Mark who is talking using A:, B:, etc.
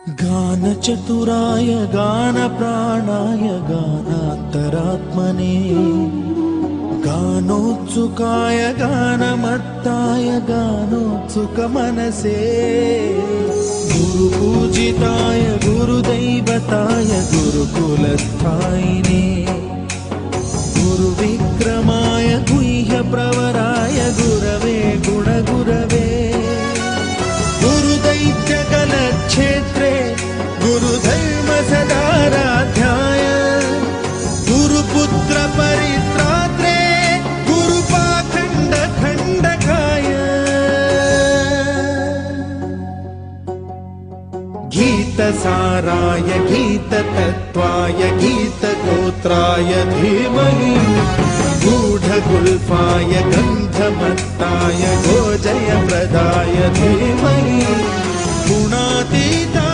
A: गानचतुराय गानप्राणाय गानान्तरात्मने गानोत्सुकाय गानमत्ताय गानोत्सुकमनसे गुरुपूजिताय गुरुदैवताय गुरुकुलस्थायिने गुरुविक्रमाय गुह्यप्रवराय गुरवे गुणगुरवे गुरुदैत्यकलक्षेत्रे गुरुधर्मसदाराध्याय गुरुपुत्रपरित्रात्रे गुरुपाखण्डखण्डकाय गीतसाराय गीततत्त्वाय गीतगोत्राय धीमहि गूढगुल्फाय गन्धमत्ताय गोजयप्रदाय धीमहि गुणातीताय